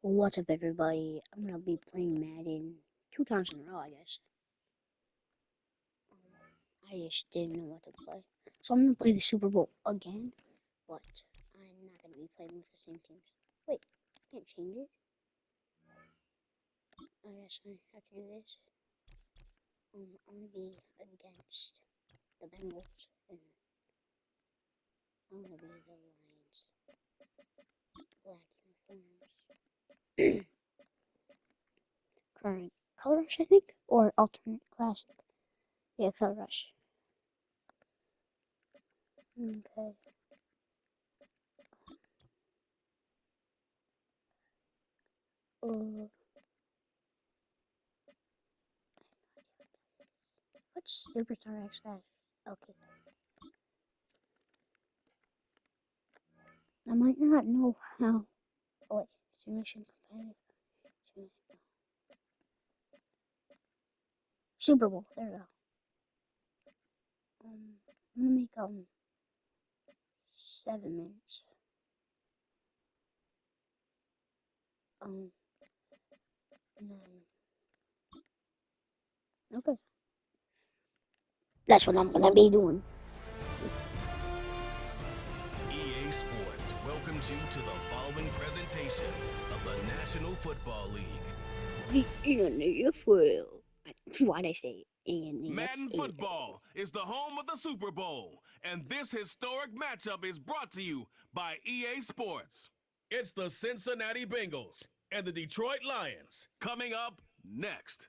What's up, everybody? I'm gonna be playing Madden 2 times in a row, I guess. I just didn't know what to play. So I'm gonna play the Super Bowl again, but I'm not gonna be playing with the same teams. Wait, I can't change it? I guess I have to do this. I'm gonna be against the Bengals, and I'm gonna be the Lions. Black uniforms. Current Color Rush, I think? Or alternate classic. Yeah, Color Rush. Okay. What's Superstar X Fast? Okay. I might not know how. Oh, wait. Simulation competitive. Super Bowl. There we go. I'm gonna make 7 minutes. 9. Okay. That's what I'm gonna be doing. EA Sports welcomes you to the following presentation of the National Football League. The NFL. Why'd I say Madden Football is the home of the Super Bowl, and this historic matchup is brought to you by EA Sports. It's the Cincinnati Bengals and the Detroit Lions coming up next.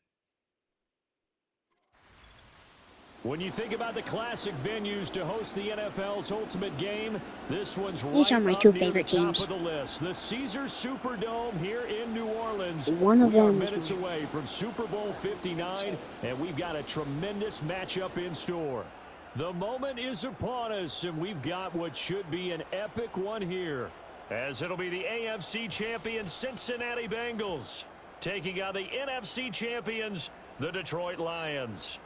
When you think about the classic venues to host the NFL's ultimate game, this one's right These are my up 2 near favorite the top teams. of the list. The Caesars Superdome here in New Orleans. One of we are them minutes away from Super Bowl 59, and we've got a tremendous matchup in store. The moment is upon us, and we've got what should be an epic one here, as it'll be the AFC champion Cincinnati Bengals taking on the NFC champions, the Detroit Lions.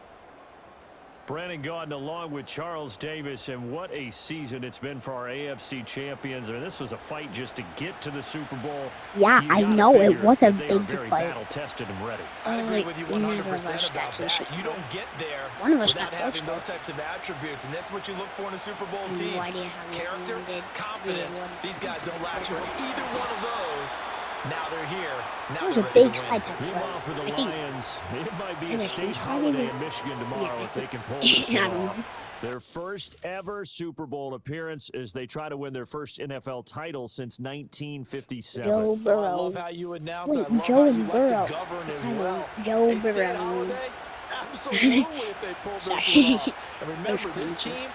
Brandon Gaudin along with Charles Davis, and what a season it's been for our AFC champions. I mean, this was a fight just to get to the Super Bowl. Yeah, I know it was a big very fight. Battle-tested and ready. I agree with you 100% about that. You don't get there without having those types of attributes, and that's what you look for in a Super Bowl team. No idea how Character, confidence. These guys don't lack for either one of those. Now they're here. Now that was a big slide tackle. Meanwhile, for the Lions, it might be a state holiday in Michigan tomorrow if they can pull this off. Their first ever Super Bowl appearance as they try to win their first NFL title since 1957. Joe Burrow. I love how you announce. Wait, I love Joe how you Burrow. like to govern as well. Joe Hey, State Burrow. Holiday? Absolutely, if they pull this off. And remember, this team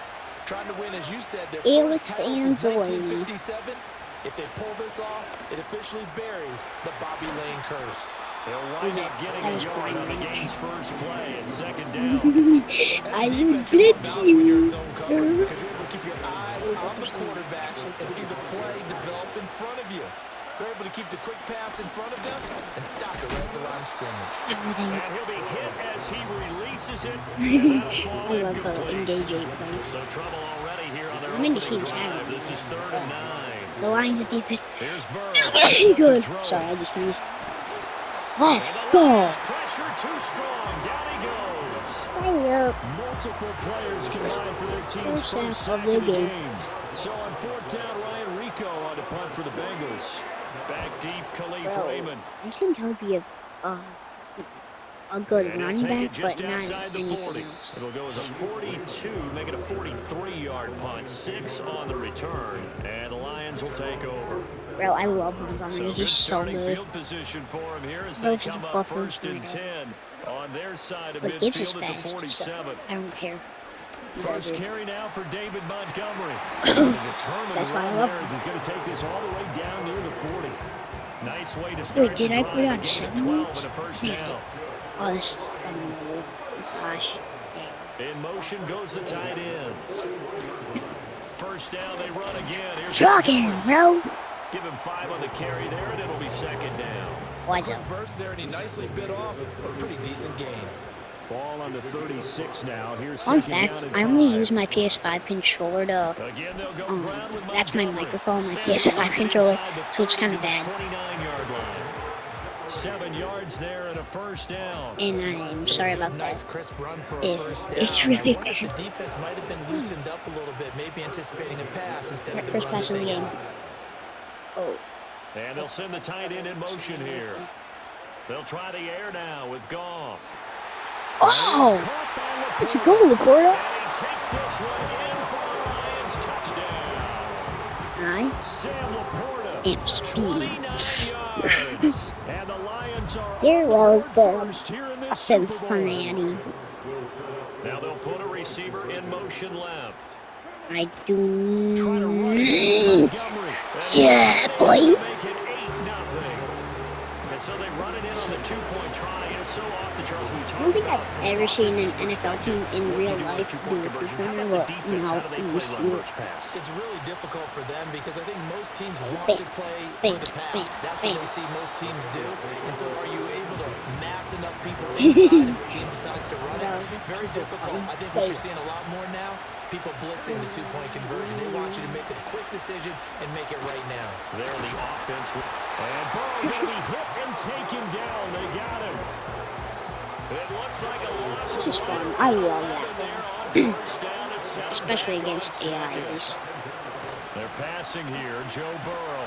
trying to win, as you said, their first title since 1957. If they pull this off, it officially buries the Bobby Lane curse. They'll wind up getting a yard on the game's first play at second down. I will blitz you. Because you're able to keep your eyes on the quarterback and see the play develop in front of you. They're able to keep the quick pass in front of them and stop it right at the line of scrimmage. And he'll be hit as he releases it. I love the engage 8 plays. So trouble already here on their I'm in the opening same drive. side. This is 3rd and 9. The Lions of defense. Here's Burrow. Good. Sorry, I just sneezed. Let's go. Pressure too strong. Down he goes. Sign up. Multiple players combined for their team's first sack of the game. So on 4th down, Ryan Rico on to punt for the Bengals. Back deep, Khalif Raymond. I think that would be a good running back, but not anything else. It'll go as a 42, make it a 43-yard punt. 6 on the return, and the Lions will take over. Bro, I love Montgomery. He's so good. Field position for him here as they come up 1st and 10 on their side of midfield at the 47. So I don't care. First carry now for David Montgomery. That's why I love him. He's going to take this all the way down near the 40. Nice way to start. Wait, did I put on 7 minutes? Oh, this is gosh. In motion goes the tight end. First down, they run again. Here's Trucking, bro. Give him 5 on the carry there, and it'll be 2nd down. Why's Quick burst there, and he nicely bit off a pretty decent game. Ball on the 36 now. Here's Fun second fact, down and I only 5. use my PS5 controller to, Again, they'll go ground with that's my Montgomery. microphone, my And PS5 it's controller, inside the so it's 30 kind of to the bad. 29-yard line. 7 yards there and a first down. And I'm sorry about Nice that. crisp run for a first down. It's really I wonder if the defense might have been loosened up a little bit, maybe anticipating a pass instead of the first run pass that of the they game. got. Oh. And they'll send the tight end in motion here. They'll try the air now with Goff. Oh! It's a goal, Laporta. And he takes this one in for the Lions touchdown. Nice. Sam Laporta. And speed. 29 yards. And the Lions are You're welcome. first here in this Super Bowl. Cincinnati. Now they'll put a receiver in motion left. I do. Try to run it with Montgomery. Yeah, boy. Make it 8-0. And so they run it in on the 2-point try. And it's so often, Charles, we talk I don't think about I've ever seen an NFL team in real life do a two-pointer, but now you see it. It's really difficult for them because I think most teams want Bang, to play bang, for the pass. bang, That's bang. what they see most teams do. And so are you able to mass enough people inside if the team decides to run it? Very difficult. I think what you're seeing a lot more now, people blitzing the two-point conversion. They want you to make a quick decision and make it right now. There the offense. And Burrow going to be hit and taken down. They got him. It looks like a loss. This is fun. I love that. Especially against AI. They're passing here. Joe Burrow.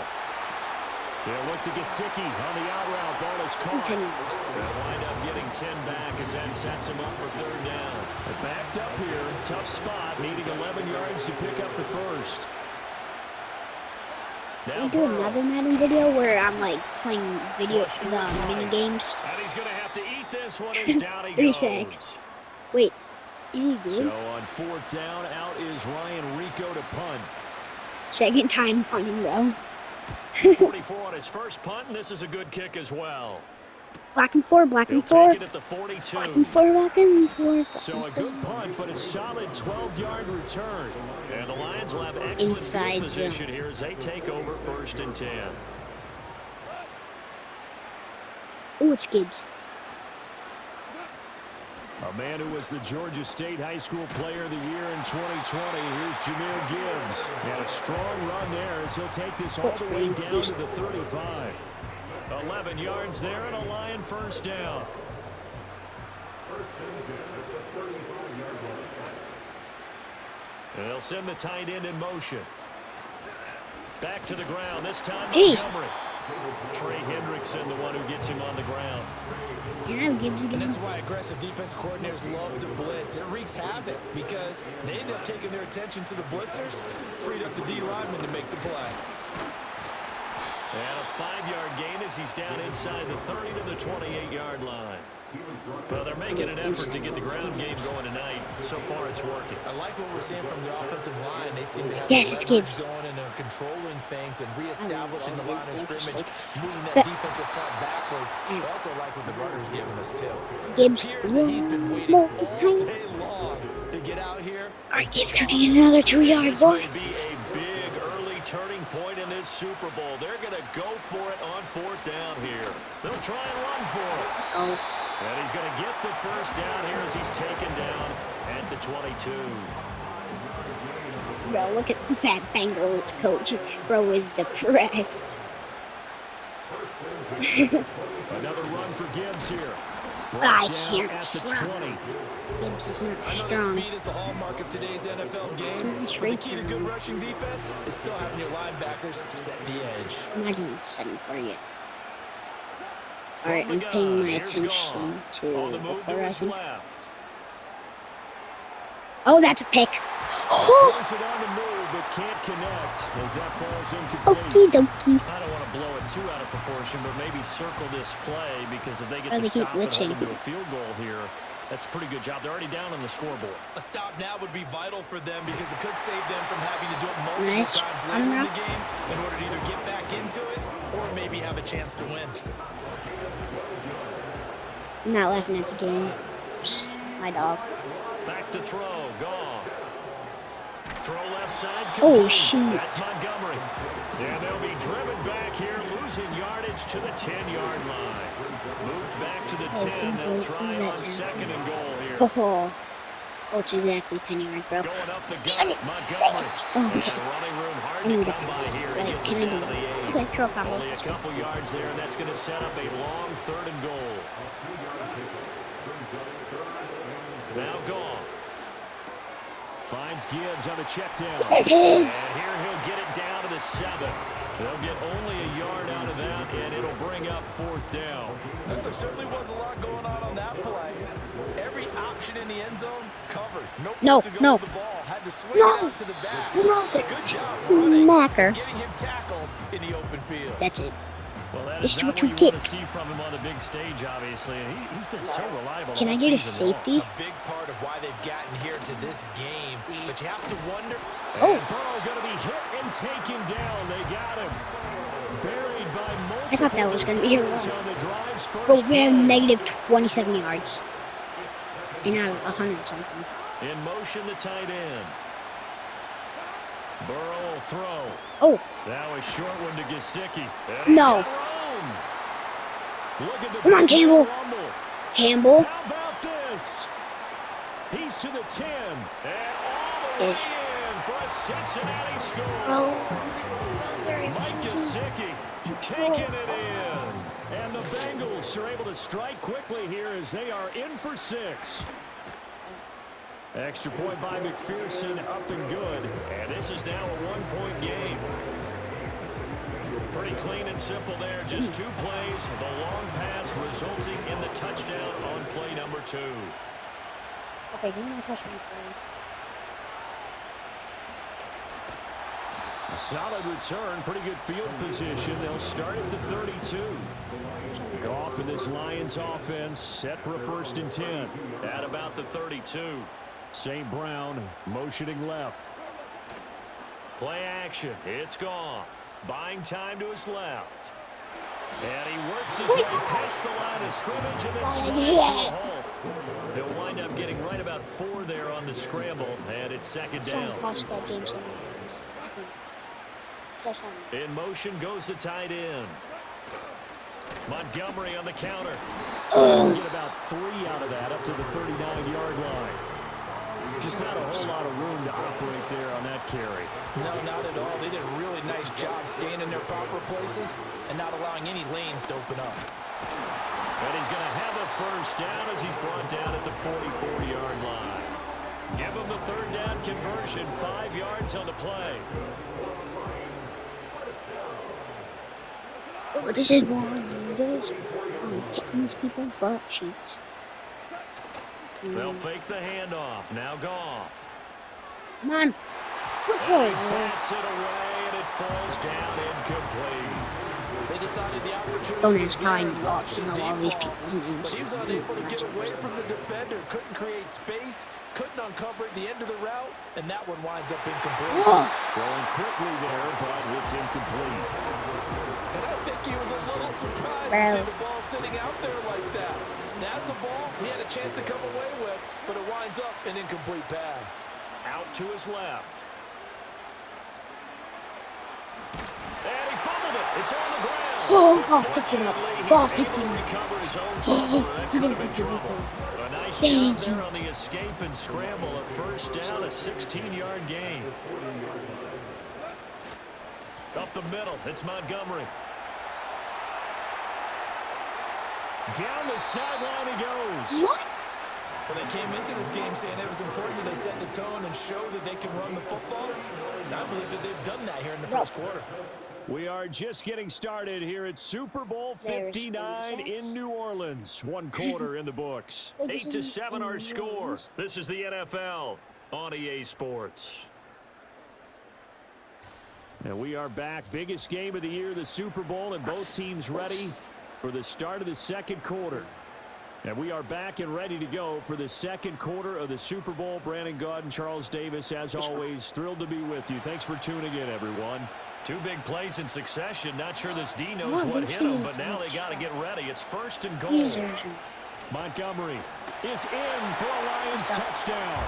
They'll look to Gesicki on the out route. Ball is caught. They'll wind up getting 10 back as that sets him up for third down. They're backed up here. Tough spot. Needing 11 yards to pick up the first. Can we do another Madden video where I'm like playing mini games? And he's going to have to eat this one as down he 3 goes. sacks. Wait, is he good? So on fourth down, out is Ryan Rico to punt. Second time punting, bro. 44 on his first punt, and this is a good kick as well. Black and four, black He'll and four. take it at the 42. Black and four, black and four. So a good punt, but a solid 12-yard return. And the Lions will have excellent Inside field position here as they take over first and 10. Oh, it's Gibbs. A man who was the Georgia State High School Player of the Year in 2020. Here's Jahmyr Gibbs. And a strong run there as he'll take this all the way down to the 35. 11 yards there and a Lion first down. And they'll send the tight end in motion. Back to the ground. This time Montgomery. Trey Hendrickson, the one who gets him on the ground. Yeah, Gibbs And again. this is why aggressive defense coordinators love to blitz. It wreaks havoc because they end up taking their attention to the blitzers, freed up the D lineman to make the play. And a 5-yard gain as he's down inside the 30 to the 28-yard line. Well, they're making an effort to get the ground game going tonight. So far, it's working. I like what we're seeing from the offensive line. They seem to have Yes, the it's leverage Gibbs. going and they're controlling things and reestablishing the line of scrimmage, moving that defensive front backwards. But I also like what the runner's giving us, too. Gibbs. It appears that he's been waiting all day long to get out here. All right, Gibbs, gonna get another 2 yards, This boy. may be a big early turning point in this Super Bowl. They're going to go for it on fourth down here. They'll try and run for it. Oh, And he's going to get the first down here as he's taken down at the 22. bro, look at that Bengals coach. Bro is depressed. Another run for Gibbs here. I Down can't at the run. 20. Gibbs is not I know strong. the speed is the hallmark of today's NFL game, Speed is but the straight key to good rushing defense is still having your linebackers set the edge. I'm not even setting for you. From Alright, the I'm paying gun, my here's attention Goff. to On the move to his Oklahoma. left. Oh, that's a pick. Oh, Throws it on the move, but can't connect as that falls okie incomplete. dokie. I don't want to blow it too out of proportion, but maybe circle this play because if they get Oh, to they keep stop and hold glitching. them to a field goal here, that's a pretty good job. They're already down on the scoreboard. A stop now would be vital for them because it could save them from having to do it multiple Nice times run later in route. the game in order to either get back into it or maybe have a chance to win. I'm not laughing at the game. My dog. Back to throw. Goff. throw left side. Oh, shoot. That's Montgomery. And they'll be driven back here, losing yardage to the 10-yard line. Moved back to the 10. They'll try on 2nd and goal here. Oh, it's exactly 10 yards, bro. Going up the gut, Montgomery. Okay. Running room hard I need to come by defense. here. He Like, gets can it I down do to the it? 8. Okay, throw a combo. Only a couple yards there, and that's going to set up a long 3rd and goal. Now Goff. Finds Gibbs on the check down. And here he'll get it down to the 7. They'll get only a yard out of that, and it'll bring up 4th down. There certainly was a lot going on that play. Every option in the end zone covered. No place to go with the ball. Had to swing it out to the back. Good job running, getting him tackled in the open field. That's it. Well, that This is is not what you want get. to see from him on the big stage, obviously. And he's been so reliable. Can I all get a season long. safety? A big part of why they've gotten here to this game. But you have to wonder. Oh. And Burrow going to be hit and taken down. They got him. Buried by multiple I thought that was going to be a run. on the drive's first But we have play. negative 27 yards. And not 100 something. In motion, the tight end. Burrow will throw. Oh, That was short one to Gesicki. No. Look at the Come on, Campbell. rumble. Campbell. How about this? He's to the 10. And all the way in for a Cincinnati score. Mike Gesicki taking it in. And the Bengals are able to strike quickly here as they are in for 6. Extra point by McPherson, up and good. And this is now a 1-point game. Pretty clean and simple there. Just 2 plays. The long pass resulting in the touchdown on play number 2. Okay, give me my touchdown for me. A solid return. Pretty good field position. They'll start at the 32. Goff in this Lions offense set for a 1st and 10. At about the 32. St. Brown motioning left. Play action. It's Goff. Buying time to his left. And he works his way past the line of scrimmage and then slides to a halt. He'll wind up getting right about 4 there on the scramble, and it's 2nd down. Pascal Jameson. I think. In motion goes the tight end. Montgomery on the counter. Get about 3 out of that up to the 39-yard line. Just not a whole lot of room to operate there on that carry. No, not at all. They did a really nice job staying in their proper places and not allowing any lanes to open up. And he's going to have a 1st down as he's brought down at the 44-yard line. Give him the 3rd down conversion, 5 yards on the play. Oh, this is one of those kicking these people's butt cheeks. They'll fake the handoff. Now Goff. Come on. And he bats it away, and it falls down incomplete. They decided the opportunity Don't was ask there how I and launched a know deep all these ball. people's names. But he was unable to get away from the defender, couldn't create space, couldn't uncover at the end of the route, and that one winds up incomplete. Throwing quickly there, but it's incomplete. And I think he was a little surprised to see the ball sitting out there like that. That's a ball he had a chance to come away with, but it winds up an incomplete pass. Out to his left. And he fumbled it. It's on the ground. Oh, picked it up. Ball picked it Able to up. recover his own fumble. That could have been trouble. A nice job there on the escape and scramble. A 1st down, a 16-yard gain. Up the middle, it's Montgomery. Down the sideline he goes. What? Well, they came into this game saying it was important that they set the tone and show that they can run the football. And I believe that they've done that here in the 1st quarter. We are just getting started here at Super Bowl 59 in New Orleans. 1 quarter in the books. 8-7 our score. This is the NFL on EA Sports. And we are back. Biggest game of the year, the Super Bowl, and both teams ready for the start of the 2nd quarter. And we are back and ready to go for the 2nd quarter of the Super Bowl. Brandon Gaudin, Charles Davis, as always, thrilled to be with you. Thanks for tuning in, everyone. 2 big plays in succession. Not sure this D knows what hit him, but now they got to get ready. It's 1st and goal. Montgomery is in for a Lions touchdown.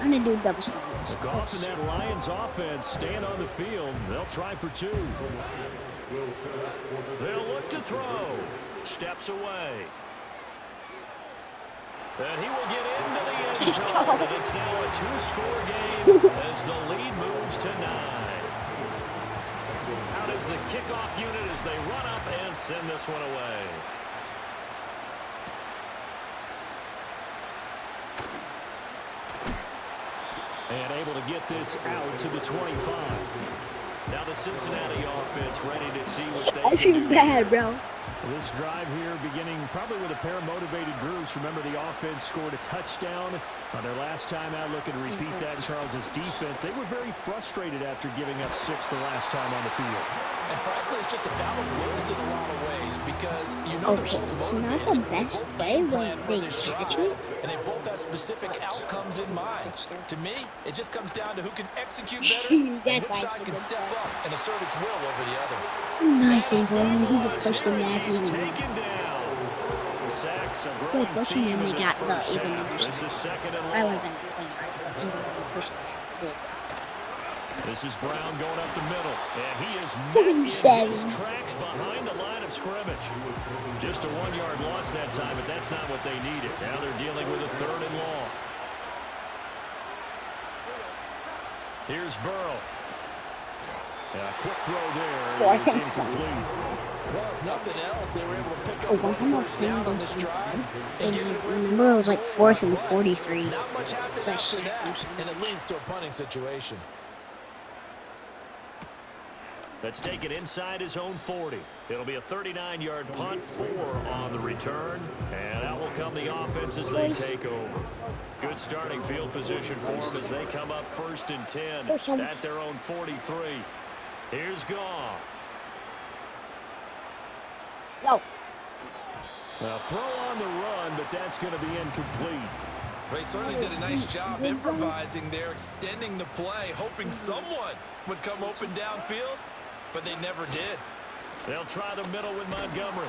I'm gonna do double slides. McGough and that Lions offense staying on the field. They'll try for 2. They'll look to throw. Steps away. And he will get into the end zone. And it's now a 2-score game as the lead moves to 9. Out is the kickoff unit as they run up and send this one away. And able to get this out to the 25. Now the Cincinnati offense ready to see what they I can feel do. bad, bro. This drive here beginning probably with a pair of motivated groups. Remember, the offense scored a touchdown on their last time out. Looking to repeat that in Charles's defense. They were very frustrated after giving up 6 the last time on the field. And frankly, it's just a battle of wills in a lot of ways because you know Okay, it's not the best way when they catch it. And they both have specific outcomes in mind. To me, it just comes down to who can execute better and That's which why I side said can that. step up and assert its will over the other. Nice, Angel. He just pushed him back. He's taken down. The sacks are So growing pushing theme him, in they this got the first even half. number This is second and I would long. have been playing hard, but Angel would be pushing back. This is Brown going up the middle, and he is Look met at in him, Savage. his tracks behind the line of scrimmage. Just a 1-yard loss that time, but that's not what they needed. Now they're dealing with a 3rd and long. Here's Burrow. And a quick throw there. Fourth Is and incomplete. Well, if nothing else, they were able to pick Oh, up one time I was first playing down on against this one drive time, and and get I it away from remember it was like 4th and 43. Not much happens So I after sacked him that, so and it leads to a punting situation. Let's take it inside his own 40. It'll be a 39-yard punt, 4 on the return. And out will come the offense as they take over. Good starting field position for them as they come up 1st and 10 at their own 43. Here's Goff. No. Now throw on the run, but that's going to be incomplete. They certainly did a nice job improvising there, extending the play, hoping someone would come open downfield, but they never did. They'll try the middle with Montgomery.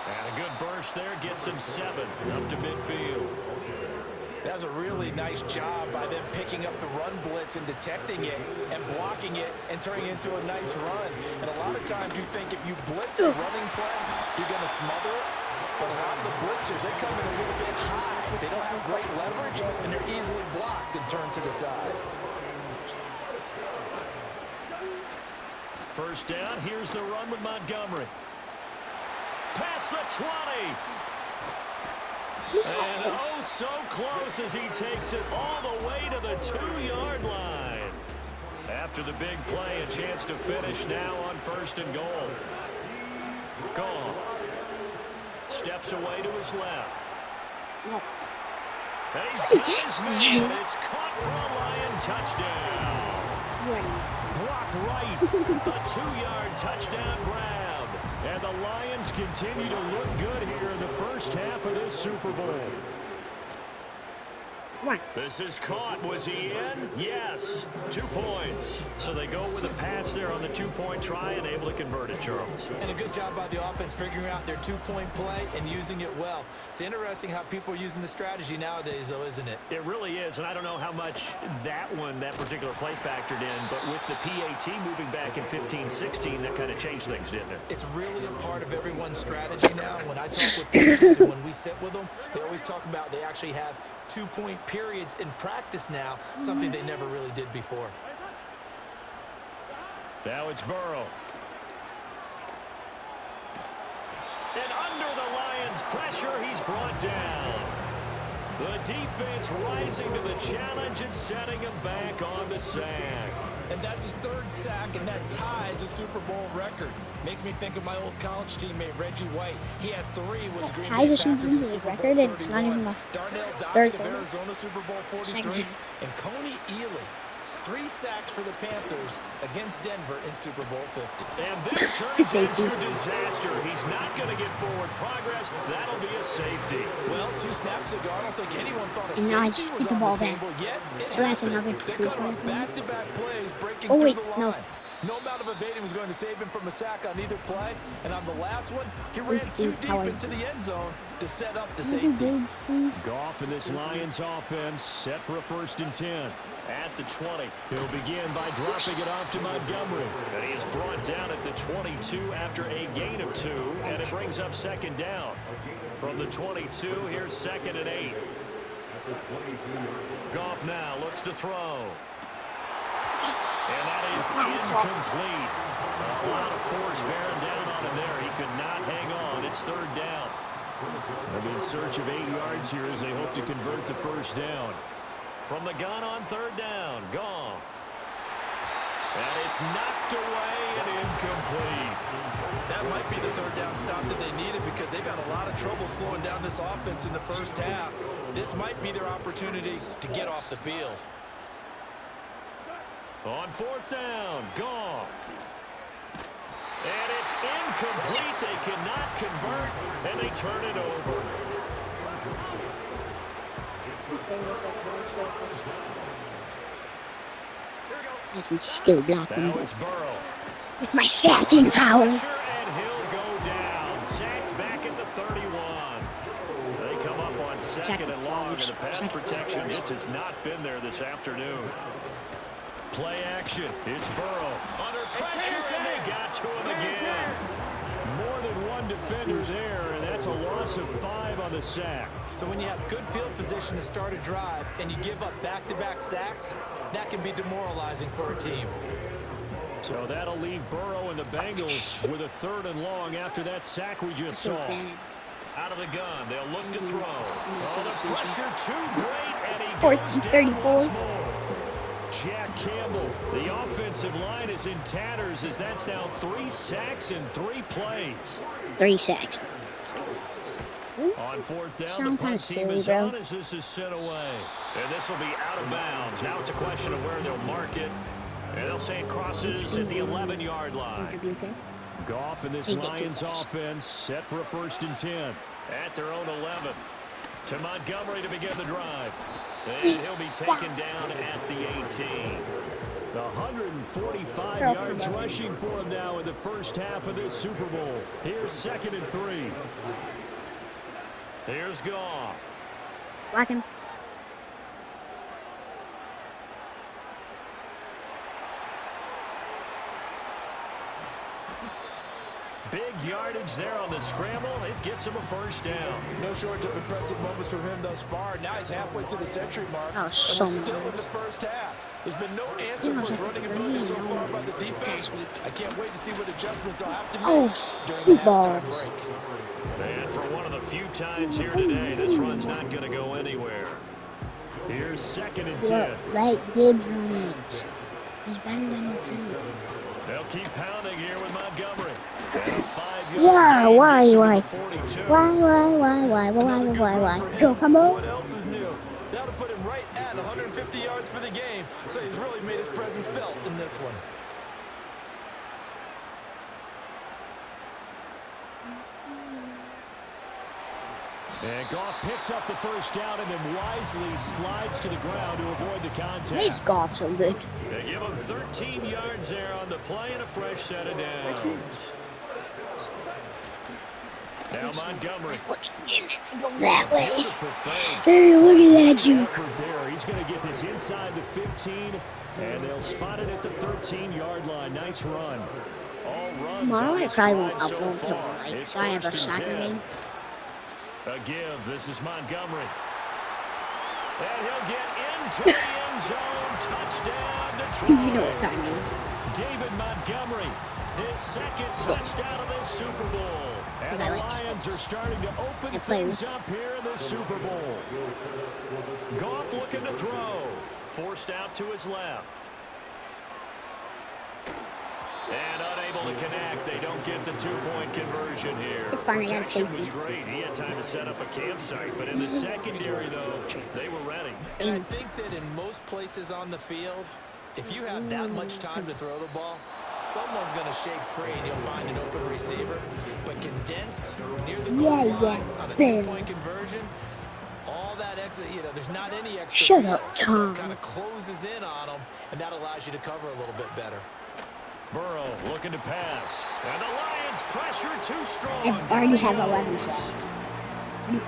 And a good burst there gets him 7 up to midfield. That was a really nice job by them picking up the run blitz and detecting it and blocking it and turning it into a nice run. And a lot of times you think if you blitz a running play, you're going to smother it. But a lot of the blitzers, they come in a little bit high. They don't have great leverage, and they're easily blocked and turned to the side. First down, here's the run with Montgomery. Past the 20. And oh, so close as he takes it all the way to the 2-yard line. After the big play, a chance to finish now on 1st and goal. Goff steps away to his left. And he's got his man, and it's caught for a Lion touchdown. Blocked right, a 2-yard touchdown grab. And the Lions continue to look good here in the first half of this Super Bowl. This is caught. Was he in? Yes. 2 points. So they go with a pass there on the 2-point try and able to convert it, Charles. And a good job by the offense figuring out their 2-point play and using it well. It's interesting how people are using the strategy nowadays, though, isn't it? It really is, and I don't know how much that particular play factored in, but with the PAT moving back in 15-16, that kind of changed things, didn't it? It's really a part of everyone's strategy now. When I talk with coaches and when we sit with them, they always talk about they actually have 2-point periods in practice now, something they never really did before. Now it's Burrow. And under the Lions' pressure, he's brought down. The defense rising to the challenge and setting him back on the sack. And that's his 3rd sack, and that ties a Super Bowl record. Makes me think of my old college teammate, Reggie White. He had 3 with the Green Bay Packers in Super Bowl 31. It's not even the Darnell third Dockett of Arizona, Super Bowl 43. And Coney Ealy, 3 sacks for the Panthers against Denver in Super Bowl 50. And this turns into disaster. He's not going to get forward progress. That'll be a safety. Well, 2 snaps ago, I don't think anyone thought a And now I safety just was get the on ball the back. table yet. So that's happened. another They 2 cut him point. back-to-back plays, breaking Oh, through wait, the no. line. No amount of evading was going to save him from a sack on either play. And on the last one, he ran too deep into the end zone to set up the safety. Goff in this Lions offense set for a 1st and 10. At the 20, he'll begin by dropping it off to Montgomery. And he is brought down at the 22 after a gain of 2, and it brings up 2nd down. From the 22, here's 2nd and 8. Goff now looks to throw. And that is incomplete. A lot of force bearing down on him there. He could not hang on. It's 3rd down. They'll be in search of 8 yards here as they hope to convert the 1st down. From the gun on 3rd down, Goff. And it's knocked away and incomplete. That might be the 3rd down stop that they needed because they've had a lot of trouble slowing down this offense in the 1st half. This might be their opportunity to get off the field. On 4th down, Goff. And it's incomplete. They cannot convert, and they turn it over. I can still block him Now it's Burrow. with my sacking power. And he'll go down. Sacked back at the 31. They come up on 2nd and long, and the pass protection just has not been there this afternoon. Play action. It's Burrow. Under pressure, and they got to him again. More than one defender's error, and that's a loss of 5 on the sack. So when you have good field position to start a drive and you give up back-to-back sacks, that can be demoralizing for a team. So that'll leave Burrow and the Bengals with a 3rd and long after that sack we just saw. Out of the gun, they'll look to throw. Oh, the pressure too great, and he goes down once more. Jack Campbell, the offensive line is in tatters as that's now 3 sacks in 3 plays. 3 sacks. On 4th down, the punt team is on as this is sent away. And this will be out of bounds. Now it's a question of where they'll mark it. And they'll say it crosses at the 11-yard line. Goff in this Lions offense set for a 1st and 10. At their own 11. To Montgomery to begin the drive. And he'll be taken down at the 18. 145 yards rushing for him now in the 1st half of this Super Bowl. Here's 2nd and 3. Here's Goff. Block him. Big yardage there on the scramble. It gets him a 1st down. No shortage of impressive moments from him thus far. Now he's halfway to the century mark. Oh, so and we're still in the 1st half. There's been no answer for his running ability so far by the defense. I can't wait to see what adjustments they'll have to make during the halftime break. And for one of the few times here today, this run's not going to go anywhere. Here's 2nd and 10. Right, Gibbs on it. He's better than himself. They'll keep pounding here with Montgomery. Why? Yo, come on. What else is new? That'll put him right at 150 yards for the game, so he's really made his presence felt in this one. And Goff picks up the 1st down and then wisely slides to the ground to avoid the contact. This Goff so good. They give him 13 yards there on the play and a fresh set of downs. Now Montgomery. Go that way. Hey, look at that, you. He's going to get this inside the 15, and they'll spot it at the 13-yard line. Nice run. All runs on this drive so far. It's 1st and 10. A give. This is Montgomery. And he'll get into the end zone. Touchdown, Detroit. You know what that means. David Montgomery, his 2nd touchdown of the Super Bowl. And the Lions are starting to open things up here in the Super Bowl. Goff looking to throw. Forced out to his left. And unable to connect. They don't get the 2-point conversion here. It's fine, I got Protection safety. was great. He had time to set up a campsite. But in the secondary, though, they were ready. And I think that in most places on the field, if you have that much time to throw the ball, someone's going to shake free and you'll find an open receiver. But condensed near the goal line on a 2-point conversion, all that extra, there's not any extra. Shut up, Tom. So it kind of closes in on them, and that allows you to cover a little bit better. Burrow looking to pass. And the Lions pressure too strong. I already have 11 sacks. They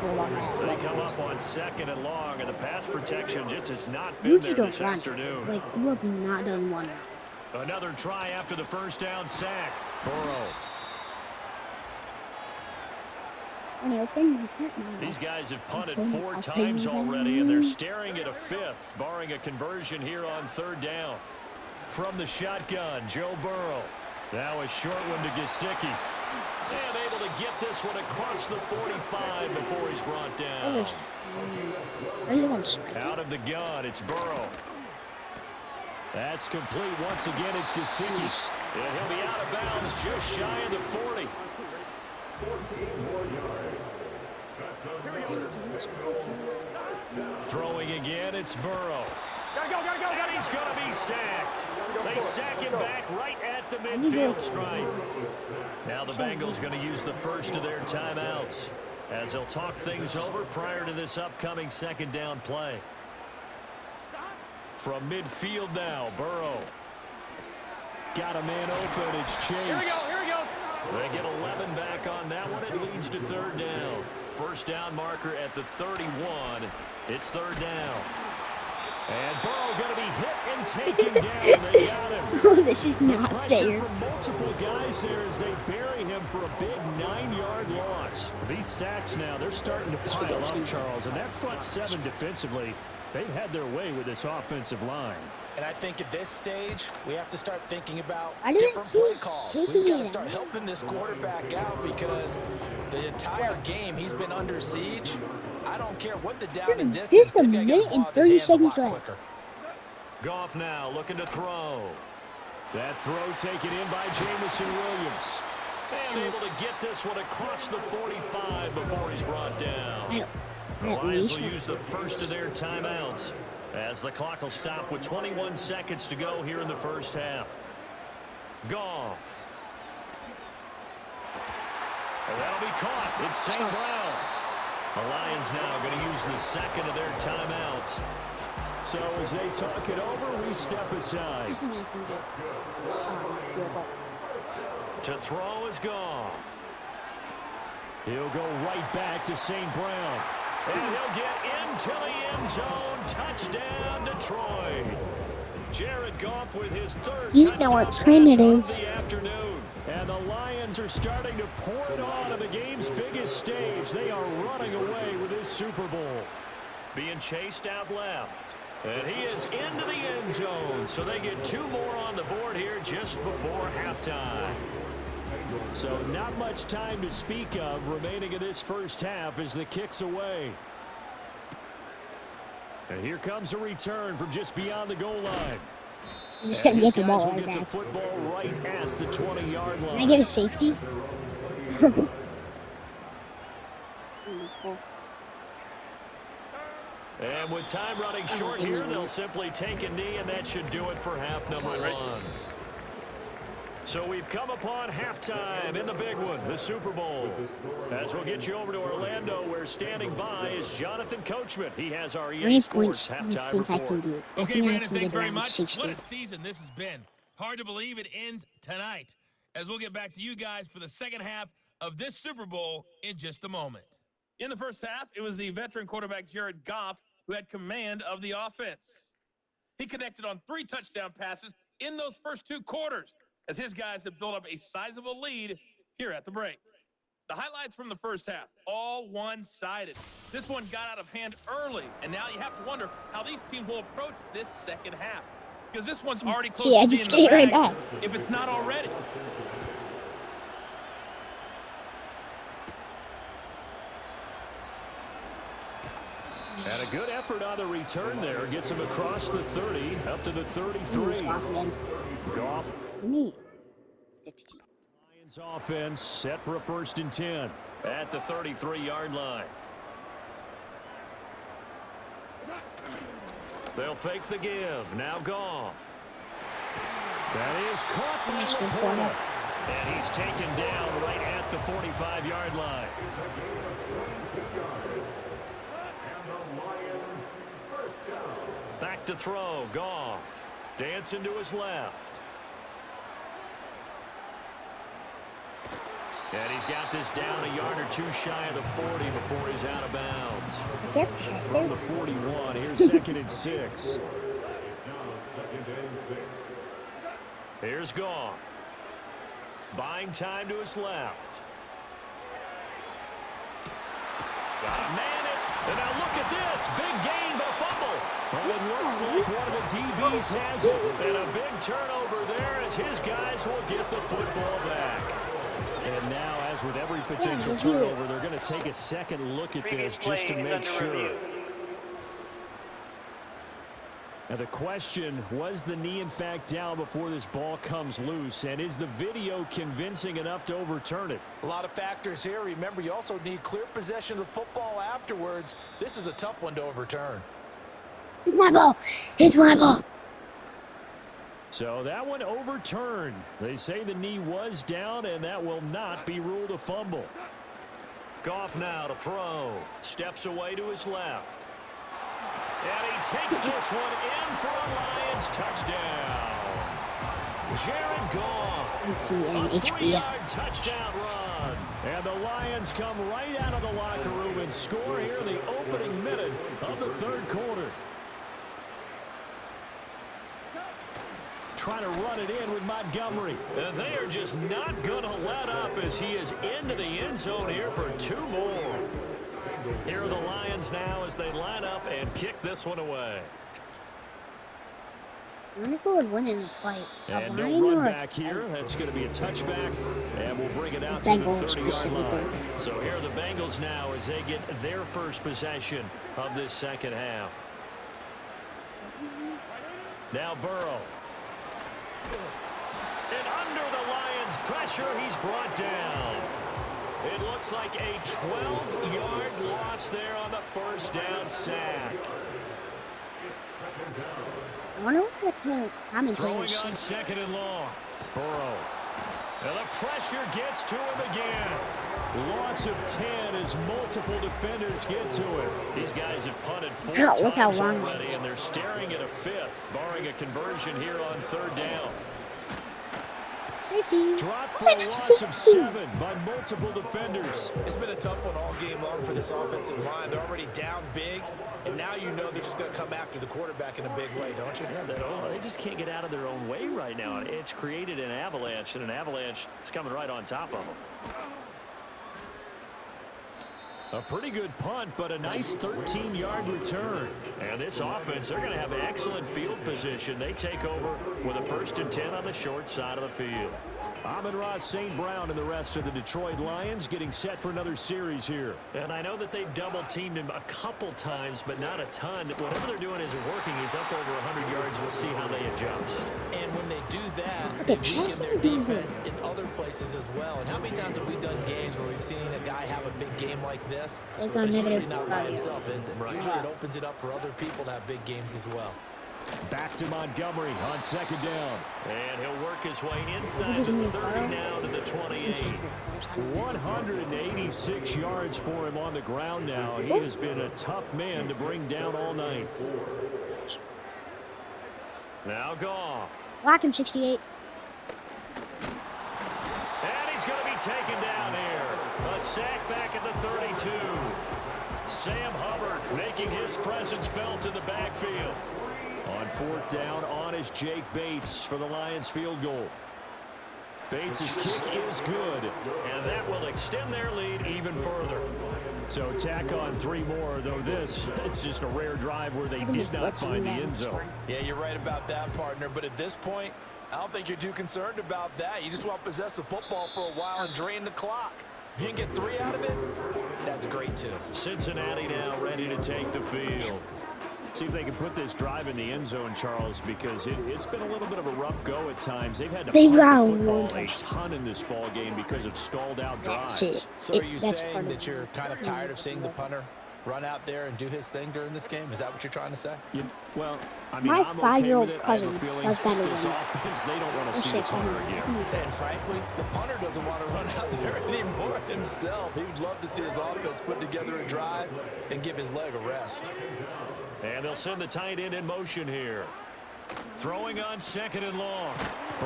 come up on 2nd and long, and the pass protection just has not been You there don't this run. afternoon. Like, you have not done one. Another try after the first down sack. Burrow. These guys have punted 4 times already, and they're staring at a 5th, barring a conversion here on 3rd down. From the shotgun, Joe Burrow. Now a short one to Gesicki. And able to get this one across the 45 before he's brought down. Out of the gun, it's Burrow. That's complete once again. It's Gesicki. And he'll be out of bounds just shy of the 40. Throwing again, it's Burrow. And he's going to be sacked. They sack him back right at the midfield stripe. Now the Bengals going to use the first of their timeouts as they'll talk things over prior to this upcoming 2nd down play. From midfield now, Burrow. Got a man open, it's Chase. Here we go. They get 11 back on that one. It leads to 3rd down. First down marker at the 31. It's 3rd down. And Burrow going to be hit and taken down. They got him. Oh, this is not fair. From multiple guys there as they bury him for a big 9-yard loss. These sacks now, they're starting to pile up, Charles. And that front 7 defensively, they've had their way with this offensive line. And I think at this stage, we have to start thinking about I didn't different see play calls. taking We've got to it start out. helping this quarterback out because the entire game he's been under siege. I don't care what the down and distance. There's a they've got to get minute the and ball in 30 his hands a lot seconds left. quicker. Goff now looking to throw. That throw taken in by Jamison Williams. And able to get this one across the 45 before he's brought down. The Lions will use the first of their timeouts as the clock will stop with 21 seconds to go here in the first half. Goff. And that'll be caught. It's St. Brown. The Lions now going to use the second of their timeouts. So as they talk it over, we step aside. To throw is Goff. He'll go right back to St. Brown. And he'll get into the end zone. Touchdown, Detroit. Jared Goff with his 3rd You touchdown know what pass train it of is. the afternoon. And the Lions are starting to pour it on to the game's biggest stage. They are running away with this Super Bowl. Being chased out left. And he is into the end zone. So they get 2 more on the board here just before halftime. So not much time to speak of remaining in this first half as the kick's away. And here comes a return from just beyond the goal line. I'm just going to get the ball Will right get the back. football right at the 20-yard line. Can I get a safety? And with time running short here, they'll simply take a knee, and that should do it for half number 1. So we've come upon halftime in the big one, the Super Bowl. As we'll get you over to Orlando, where standing by is Jonathan Coachman. He has our EA Sports halftime report. Okay, Brandon, thanks very much. What a season this has been. Hard to believe it ends tonight, as we'll get back to you guys for the second half of this Super Bowl in just a moment. In the first half, it was the veteran quarterback Jared Goff who had command of the offense. He connected on 3 touchdown passes in those first 2 quarters, as his guys have built up a sizable lead here at the break. The highlights from the first half, all one-sided. This one got out of hand early, and now you have to wonder how these teams will approach this second half. Because this one's already close See, I to just being in get the it right bag, back. if it's not already. And a good effort on the return there. Gets him across the 30, up to the 33. Goff. Me. Lions offense set for a 1st and 10 at the 33-yard line. They'll fake the give. Now Goff. That is caught by Laporta. And he's taken down right at the 45-yard line. Back to throw. Goff. Dancing to his left. And he's got this down a yard or two shy of the 40 before he's out of bounds. From the 41, here's 2nd and 6. Here's Goff. Buying time to his left. Man, and now look at this. Big gain, but a fumble. Well, it looks like one of the DBs has it. And a big turnover there as his guys will get the football back. And now, as with every potential turnover, they're going to take a second look at this just to make sure. Now the question, was the knee in fact down before this ball comes loose? And is the video convincing enough to overturn it? A lot of factors here. Remember, you also need clear possession of the football afterwards. This is a tough one to overturn. It's my ball. It's my ball. So that one overturned. They say the knee was down, and that will not be ruled a fumble. Goff now to throw. Steps away to his left. And he takes this one in for a Lions touchdown. Jared Goff. A 3-yard touchdown run. And the Lions come right out of the locker room and score here in the opening minute of the 3rd quarter. Trying to run it in with Montgomery. And they are just not going to let up as he is into the end zone here for 2 more. Here are the Lions now as they line up and kick this one away. I'm going to go with winning the fight. And no run back here. That's going to be a touchback. And we'll bring it out to the 30-yard line. So here are the Bengals now as they get their first possession of this second half. Now Burrow. And under the Lions' pressure, he's brought down. It looks like a 12-yard loss there on the first down sack. I wonder what the commentary Throwing on 2nd and long. Burrow. And the pressure gets to him again. Loss of 10 as multiple defenders get to him. These guys have punted 4 times already, and they're staring at a 5th, barring a conversion here on 3rd down. Dropped for a loss of 7 by multiple defenders. It's been a tough one all game long for this offensive line. They're already down big, and now you know they're just going to come after the quarterback in a big way, don't you? Yeah, they just can't get out of their own way right now. It's created an avalanche, and an avalanche is coming right on top of them. A pretty good punt, but a nice 13-yard return. And this offense, they're going to have excellent field position. They take over with a 1st and 10 on the short side of the field. Amon-Ra St. Brown and the rest of the Detroit Lions getting set for another series here. And I know that they've double-teamed him a couple times, but not a ton. Whatever they're doing isn't working. He's up over 100 yards. We'll see how they adjust. And when they do that, they weaken their defense in other places as well. And how many times have we done games where we've seen a guy have a big game like this? But it's usually not by himself, is it? Right. Usually it opens it up for other people to have big games as well. Back to Montgomery on 2nd down. And he'll work his way inside the 30 now to the 28. 186 yards for him on the ground now. He has been a tough man to bring down all night. Now Goff. Lock him, 68. And he's going to be taken down here. A sack back at the 32. Sam Hubbard making his presence felt in the backfield. On 4th down, on is Jake Bates for the Lions field goal. Bates' kick is good, and that will extend their lead even further. So tack on 3 more, though it's just a rare drive where they did not find the end zone. Yeah, you're right about that, partner, but at this point, I don't think you're too concerned about that. You just want to possess the football for a while and drain the clock. If you can get 3 out of it, that's great too. Cincinnati now ready to take the field. See if they can put this drive in the end zone, Charles, because it's been a little bit of a rough go at times. They've had to punt the football a ton in this ball game because of stalled out drives. So are you saying that you're kind of tired of seeing the punter run out there and do his thing during this game? Is that what you're trying to say? Well, I mean, my I'm 5-year-old okay with it. cousin I have a feeling does better this than offense, they don't want to see the punter again. And frankly, the punter doesn't want to run out there anymore himself. He would love to see his offense put together a drive and give his leg a rest. And they'll send the tight end in motion here. Throwing on 2nd and long.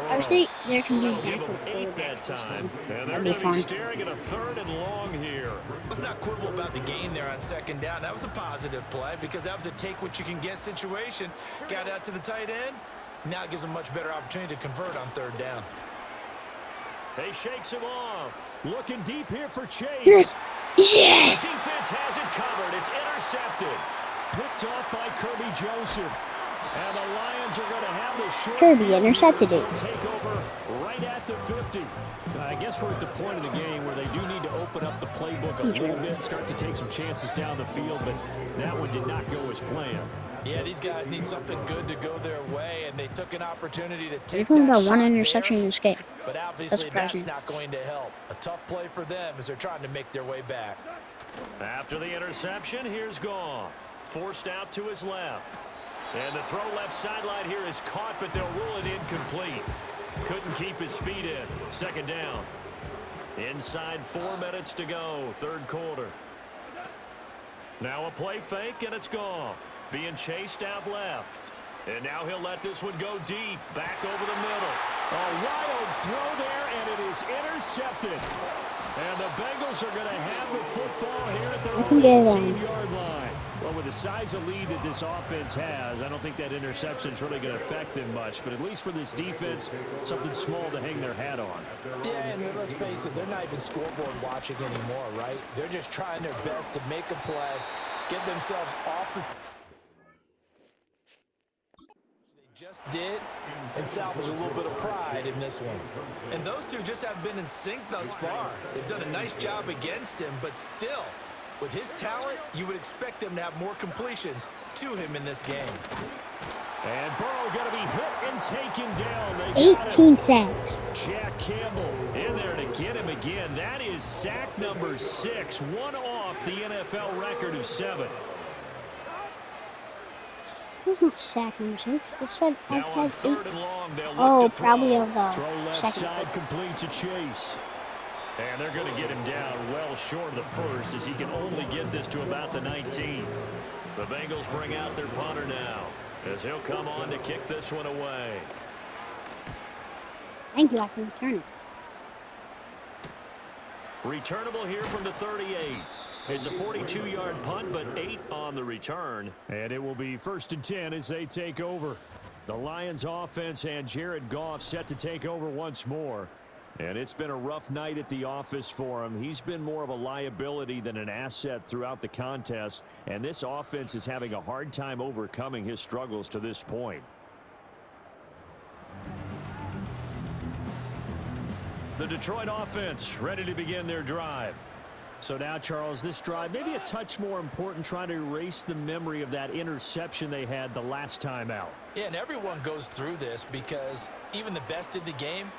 I was thinking there can be Give him 8 that that time. And they're That'd be going to be fun. staring at a 3rd and long here. Let's not quibble about the gain there on 2nd down. That was a positive play because that was a take-what-you-can-get situation. Got out to the tight end. Now it gives them a much better opportunity to convert on 3rd down. He shakes him off. Looking deep here for Chase. Yes! The defense has it covered. It's intercepted. Picked off by Kirby Joseph. And the Lions are going to have the short Kirby intercepted it. take over right at the 50. I guess we're at the point of the game where they do need to open up the playbook a little bit, start to take some chances down the field, but that one did not go as planned. Yeah, these guys need something good to go their way, and they took an opportunity to take They've only that got shot one interception there, in this game. but obviously that's surprising. not going to help. A tough play for them as they're trying to make their way back. After the interception, here's Goff. Forced out to his left. And the throw left sideline here is caught, but they'll rule it incomplete. Couldn't keep his feet in. 2nd down. Inside 4 minutes to go, 3rd quarter. Now a play fake, and it's Goff. Being chased out left. And now he'll let this one go deep. Back over the middle. A wild throw there, and it is intercepted. And the Bengals are going to have the football here at their own 18-yard line. Well, with the size of lead that this offense has, I don't think that interception is really going to affect them much. But at least for this defense, something small to hang their hat on. Yeah, and let's face it, they're not even scoreboard watching anymore, right? They're just trying their best to make a play, get themselves off the... They just did, and salvage a little bit of pride in this one. And those two just haven't been in sync thus far. They've done a nice job against him, but still, with his talent, you would expect them to have more completions to him in this game. And Burrow going to be hit and taken down. 18 sacks. Jack Campbell in there to get him again. That is sack number 6, one off the NFL record of 7. Who's not sack number 6? It said Now on I've had 3rd 8. and long, they'll look Oh, to throw. probably of the Throw left second. side complete to Chase. And they're going to get him down well short of the 1st as he can only get this to about the 19. The Bengals bring out their punter now as he'll come on to kick this one away. Thank you, I can return it. Returnable here from the 38. It's a 42-yard punt, but 8 on the return. And it will be 1st and 10 as they take over. The Lions offense and Jared Goff set to take over once more. And it's been a rough night at the office for him. He's been more of a liability than an asset throughout the contest. And this offense is having a hard time overcoming his struggles to this point. The Detroit offense ready to begin their drive. So now, Charles, this drive maybe a touch more important, trying to erase the memory of that interception they had the last time out. Yeah, and everyone goes through this because even the best in the game,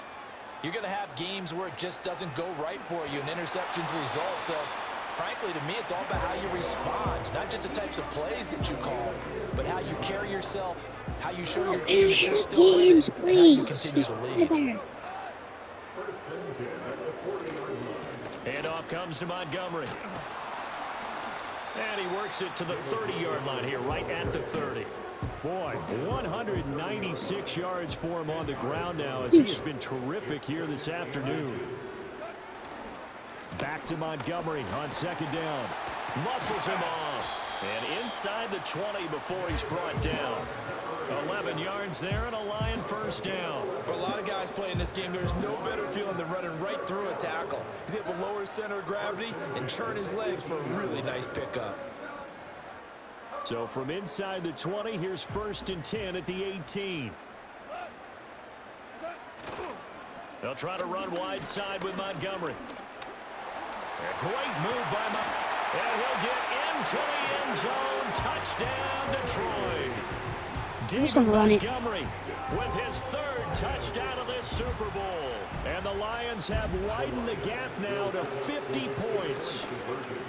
you're going to have games where it just doesn't go right for you, and interceptions result. So, frankly, to me, it's all about how you respond, not just the types of plays that you call, but how you carry yourself, how you show your team that you're still winning, and how you continue to lead. Handoff comes to Montgomery. And he works it to the 30-yard line here, right at the 30. Boy, 196 yards for him on the ground now as he has been terrific here this afternoon. Back to Montgomery on 2nd down. Muscles him off. And inside the 20 before he's brought down. 11 yards there and a Lion 1st down. For a lot of guys playing this game, there's no better feeling than running right through a tackle. He's able to lower his center of gravity and churn his legs for a really nice pickup. So from inside the 20, here's 1st and 10 at the 18. They'll try to run wide side with Montgomery. A great move by Montgomery. And he'll get into the end zone. Touchdown, Detroit. David Montgomery with his 3rd touchdown of this Super Bowl. And the Lions have widened the gap now to 50 points.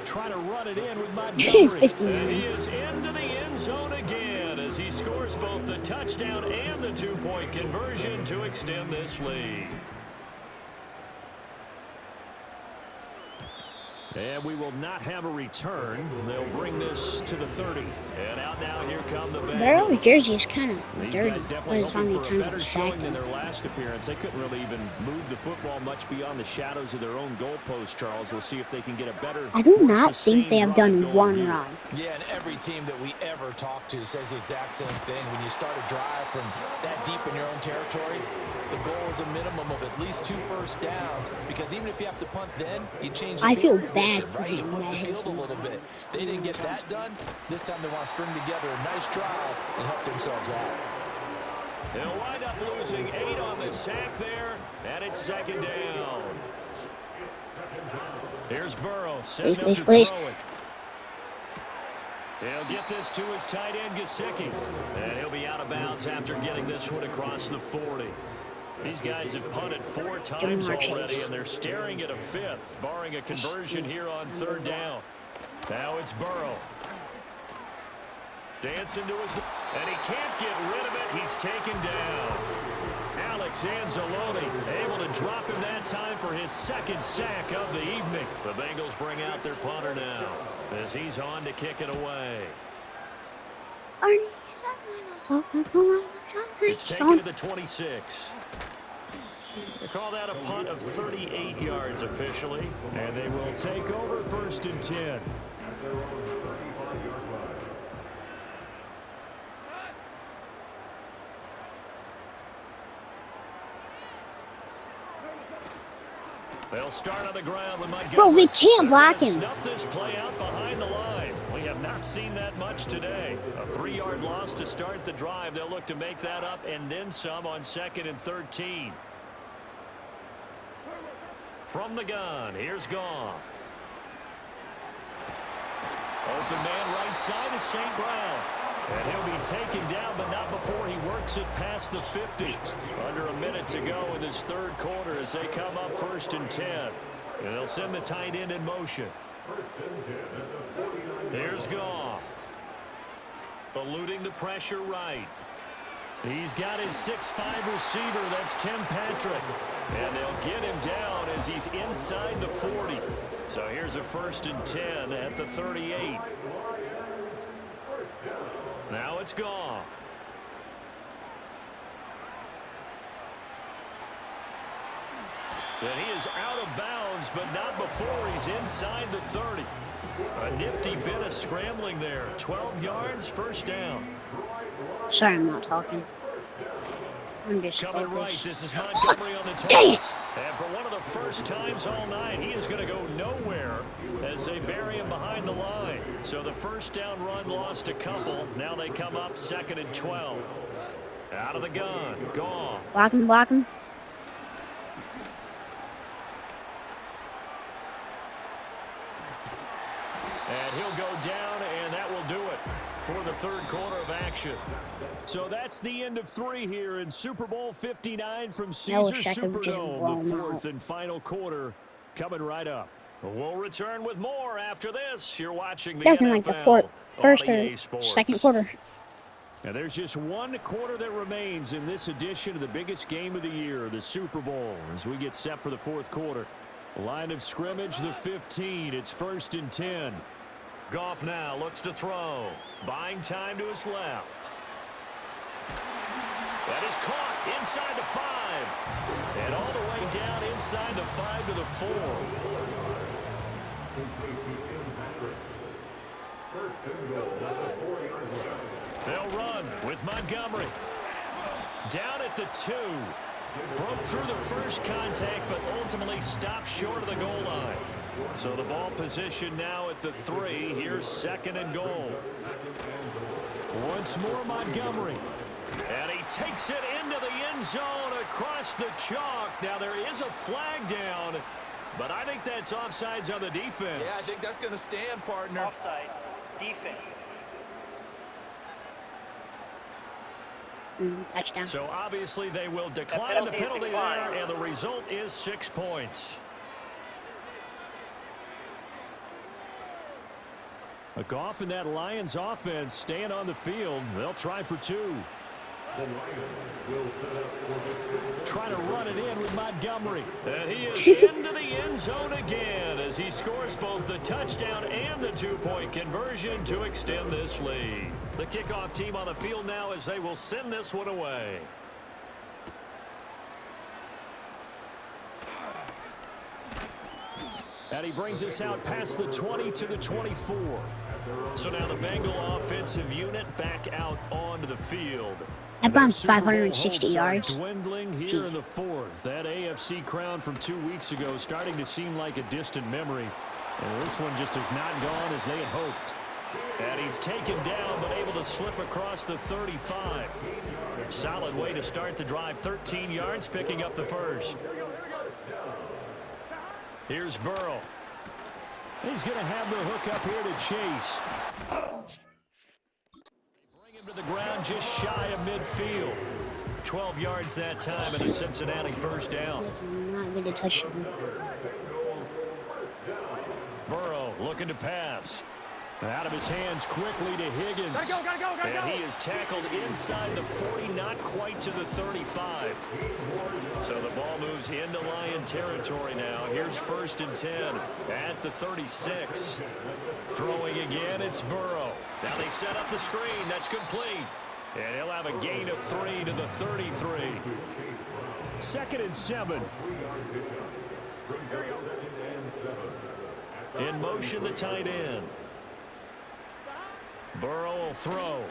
Trying to run it in with Montgomery. And he is into the end zone again as he scores both the touchdown and the 2-point conversion to extend this lead. And we will not have a return. They'll bring this to the 30. And out now, here come the Bengals. Burrow's jersey is kind of These dirty. guys definitely Because how hoping many for a times better it's showing back than in. their last appearance. They couldn't really even move the football much beyond the shadows of their own goalpost, Charles. We'll see if they can get a better, I do more not think they have sustained drive done going one here. run. Yeah, and every team that we ever talk to says the exact same thing. When you start a drive from that deep in your own territory, the goal is a minimum of at least 2 first downs, because even if you have to punt then, you change the I feel field position, bad for right? You him flip that the his field a little bit. They didn't get that done. This time they want to string together a nice drive and help themselves out. They'll wind up losing 8 on the sack there, and it's second down. Here's Burrow, setting up to Please. throw it. He'll get this to his tight end, Gesicki. And he'll be out of bounds after getting this one across the 40. These guys have punted 4 times already, and they're staring at a 5th, barring a conversion here on 3rd down. Now it's Burrow. Dancing to his... And he can't get rid of it. He's taken down. Alex Anzalone able to drop him that time for his 2nd sack of the evening. The Bengals bring out their punter now as he's on to kick it away. It's taken to the 26. They call that a punt of 38 yards officially, and they will take over 1st and 10. They'll start on the ground with Montgomery. Bro, we can't block him. Snuff this play out behind the line. We have not seen that much today. A 3-yard loss to start the drive. They'll look to make that up and then some on 2nd and 13. From the gun, here's Goff. Open man right side is St. Brown. And he'll be taken down, but not before he works it past the 50. Under a minute to go in this 3rd quarter as they come up 1st and 10. And they'll send the tight end in motion. Here's Goff. Eluding the pressure right. He's got his 6'5" receiver. That's Tim Patrick. And they'll get him down as he's inside the 40. So here's a 1st and 10 at the 38. Now it's Goff. And he is out of bounds, but not before he's inside the 30. A nifty bit of scrambling there. 12 yards, 1st down. Sorry, I'm not talking. I'm just Coming focused. right, this is Montgomery on the Dang it. toss. And for one of the first times all night, he is going to go nowhere as they bury him behind the line. So the 1st down run lost a couple. Now they come up 2nd and 12. Out of the gun, Goff. Block him, block him. And he'll go down, and that will do it for the 3rd quarter of action. So that's the end of 3 here in Super Bowl 59 from Caesars Superdome. The 4th and final quarter coming right up. We'll return with more after this. You're watching the NFL Like the first or 2nd quarter. And there's just 1 quarter that remains in this edition of the biggest game of the year, the Super Bowl, as we get set for the 4th quarter. Line of scrimmage, the 15. It's 1st and 10. Goff now looks to throw. Buying time to his left. That is caught inside the 5. And all the way down inside the 5 to the 4. They'll run with Montgomery. Down at the 2. Broke through the first contact, but ultimately stopped short of the goal line. So the ball position now at the 3. Here's 2nd and goal. Once more Montgomery. And he takes it into the end zone across the chalk. Now there is a flag down, but I think that's offsides on the defense. Yeah, I think that's going to stand, partner. Offside. Defense. Touchdown. So obviously they will decline the penalty there, and the result is 6 points. A Goff and that Lions offense staying on the field. They'll try for 2. Trying to run it in with Montgomery. And he is into the end zone again as he scores both the touchdown and the two-point conversion to extend this lead. The kickoff team on the field now as they will send this one away. And he brings us out past the 20 to the 24. So now the Bengal offensive unit back out onto the field. About 560 yards. Dwindling here in the fourth. That AFC crown from 2 weeks ago starting to seem like a distant memory. And this one just has not gone as they had hoped. And he's taken down but able to slip across the 35. Solid way to start the drive. 13 yards, picking up the first. Here's Burrow. He's going to have the hook up here to Chase. Bring him to the ground just shy of midfield. 12 yards that time and a Cincinnati first down. Not going to touch him. Burrow looking to pass. Out of his hands quickly to Higgins. Gotta go. And he is tackled inside the 40, not quite to the 35. So the ball moves into Lion territory now. Here's 1st and 10 at the 36. Throwing again, it's Burrow. Now they set up the screen. That's complete. And he'll have a gain of 3 to the 33. 2nd and 7. In motion, the tight end. Burrow will throw.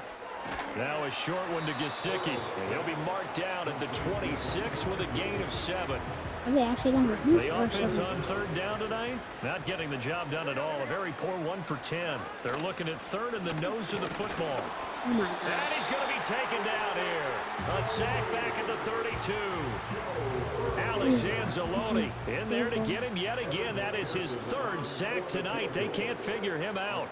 Now a short one to Gesicki. He'll be marked down at the 26 with a gain of 7. Are they actually going to repeat? The offense on 3rd down tonight, not getting the job done at all. A very poor 1 for 10. They're looking at 3rd in the nose of the football. Oh my And God. he's going to be taken down here. A sack back at the 32. Alex Anzalone in there to get him yet again. That is his 3rd sack tonight. They can't figure him out.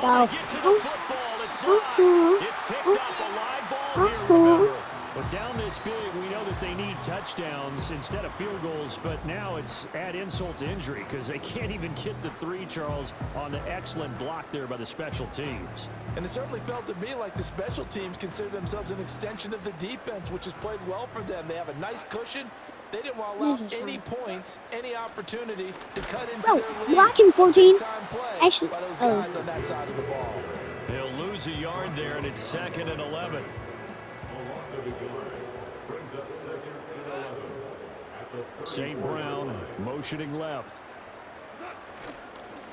Oh, they get to the football. It's blocked. It's picked up. A live ball here, remember. But down this big, we know that they need touchdowns instead of field goals, but now it's add insult to injury because they can't even get the 3, Charles, on the excellent block there by the special teams. And it certainly felt to me like the special teams consider themselves an extension of the defense, which has played well for them. They have a nice cushion. They didn't want to allow any points, any opportunity to cut into their lead. Blocking 14. Play Actually, by those guys on that side of the ball. They'll lose a yard there, and it's 2nd and 11. St. Brown motioning left.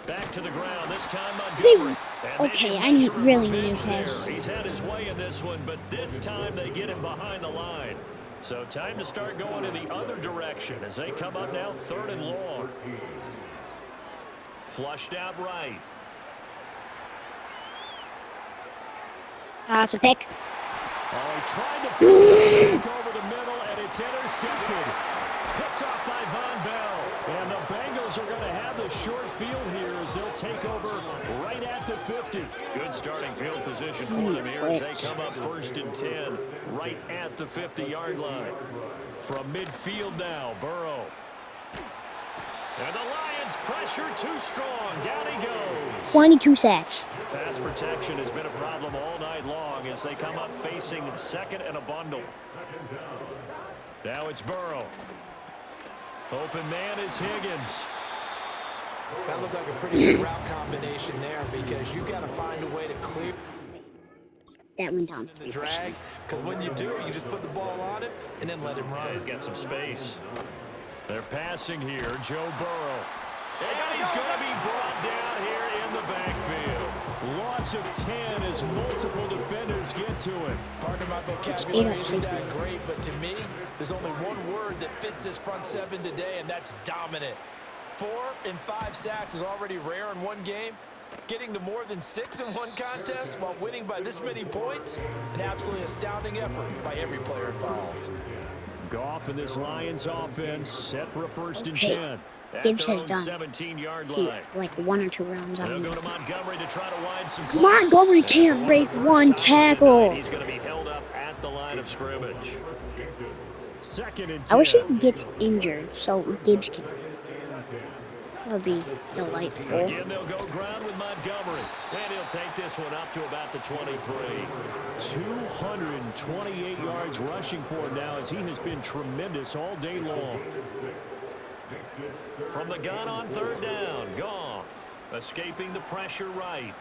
Back to the ground, this time Montgomery. Okay, I really need to pass. He's had his way in this one, but this time they get him behind the line. So time to start going in the other direction as they come up now 3rd and long. Flushed out right. It's a pick. Oh, he tried to flip it over the middle, and it's intercepted. Picked off by Von Bell. And the Bengals are going to have the short field here as they'll take over right at the 50. Good starting field position for them here as they come up 1st and 10 right at the 50-yard line. From midfield now, Burrow. And the Lions pressure too strong. Down he goes. 22 sacks. Pass protection has been a problem all night long as they come up facing 2nd and a bundle. Now it's Burrow. Open man is Higgins. That looked like a pretty good route combination there because you got to find a way to clear That went down. the drag. Because when you do, you just put the ball on him and then let him run. Yeah, he's got some space. They're passing here, Joe Burrow. And he's going to be brought down here in the backfield. Loss of 10 as multiple defenders get to him. Pardon my vocabulary isn't that great, but to me, there's only one word that fits this front 7 today, and that's dominant. 4 and 5 sacks is already rare in one game. Getting to more than 6 in one contest while winning by this many points, an absolutely astounding effort by every player involved. Goff in this Lions offense set for a 1st and 10. Gibbs has done 17-yard line. like 1 or 2 rounds on They'll him. go to Montgomery to try to wind some clock. Montgomery can't break 1 tackle. He's going to be held up at the line of scrimmage. 2nd and 10. I wish he gets injured so Gibbs can. That'll be delightful. Again, they'll go ground with Montgomery. And he'll take this one up to about the 23. 228 yards rushing for him now as he has been tremendous all day long. From the gun on third down, Goff escaping the pressure right.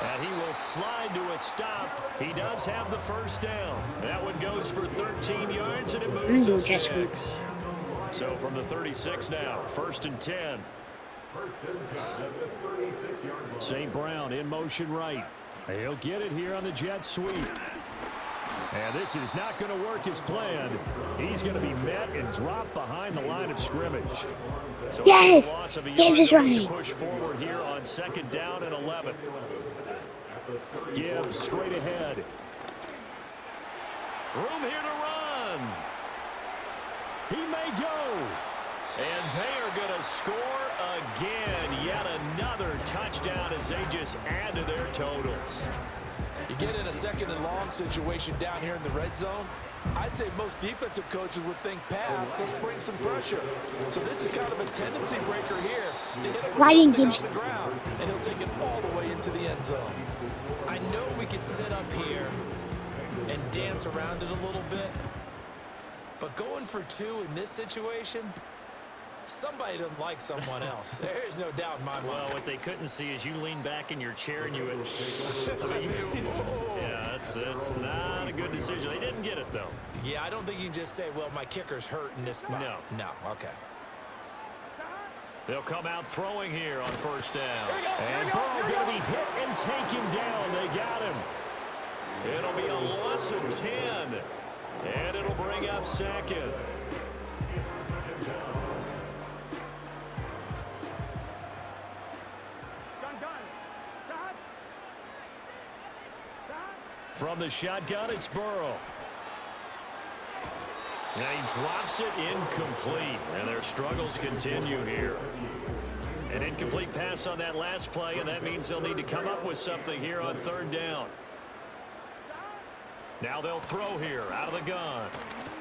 And he will slide to a stop. He does have the first down. That one goes for 13 yards, and it moves to 6. So from the 36 now, 1st and 10. St. Brown in motion right. He'll get it here on the jet sweep. And this is not going to work as planned. He's going to be met and dropped behind the line of scrimmage. So yes! Gibbs is running. Push forward here on 2nd down and 11. Gibbs straight ahead. Room here to run. He may go. And they are going to score again. Yet another touchdown as they just add to their totals. You get in a 2nd and long situation down here in the red zone, I'd say most defensive coaches would think pass. Let's bring some pressure. So this is kind of a tendency breaker here. Riding Gibbs. The ground, and he'll take it all the way into the end zone. I know we could sit up here and dance around it a little bit, but going for 2 in this situation, somebody doesn't like someone else. There's no doubt in my mind. Well, what they couldn't see is you lean back in your chair and you would... yeah, it's not a good decision. They didn't get it, though. Yeah, I don't think you can just say, well, my kicker's hurt in this spot. No, okay. They'll come out throwing here on 1st down. And Burrow going to be hit and taken down. They got him. It'll be a loss of 10. And it'll bring up 2nd. From the shotgun, it's Burrow. And he drops it incomplete. And their struggles continue here. An incomplete pass on that last play, and that means they'll need to come up with something here on 3rd down. Now they'll throw here out of the gun.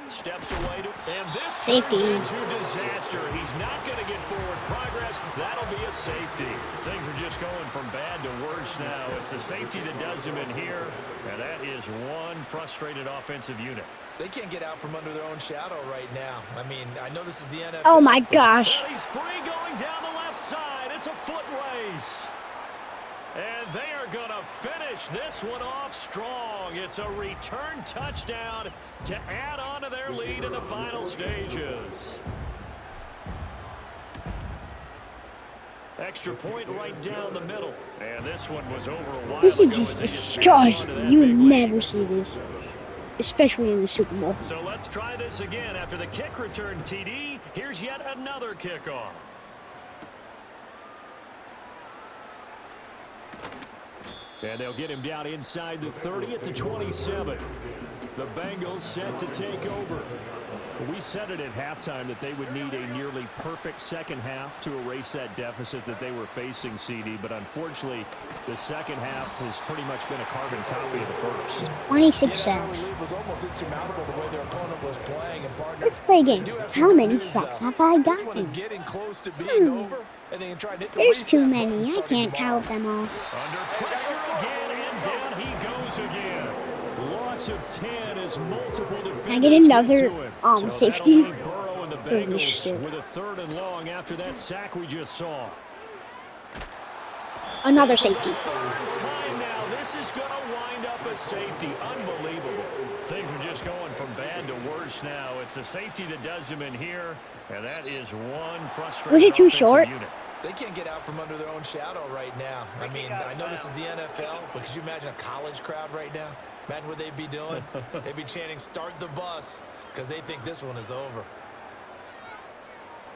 Steps away to, and this safety into disaster. He's not going to get forward progress. That'll be a safety. Things are just going from bad to worse now. It's a safety that does him in here, and that is one frustrated offensive unit. They can't get out from under their own shadow right now. I mean, I know this is the NFL. Oh my gosh. Well, he's free going down the left side. It's a foot race. And they are going to finish this one off strong. It's a return touchdown to add on to their lead in the final stages. Extra point right down the middle. And this one was over a while This ago. is just disgusting. You would never see this. Especially in the Super Bowl. So let's try this again. After the kick return TD, here's yet another kickoff. And they'll get him down inside the 30 at the 27. The Bengals set to take over. We said it at halftime that they would need a nearly perfect second half to erase that deficit that they were facing, CD. But unfortunately, the second half has pretty much been a carbon copy of the first. 26 sacks. It was almost insurmountable the way their opponent was playing. And partner, Let's play again. How many sacks have I this one is gotten? getting close to being over, and they can try to hit the There's reset too button many. I starting can't tomorrow. count them all. Under pressure again, and down he goes again. Loss of 10 as multiple defenders Can I get another to him. safety? That'll leave Burrow and the Holy Bengals shit. with a 3rd and long after that sack we just saw. Another safety. 3rd time now. This is going to wind up a safety. Unbelievable. Things are just going from bad to worse now. It's a safety that does them in here, and that is one frustrating Was it too offensive short? unit. They can't get out from under their own shadow right now. I mean, I know this is the NFL, but could you imagine a college crowd right now? Imagine what they'd be doing. They'd be chanting, "Start the bus," because they think this one is over.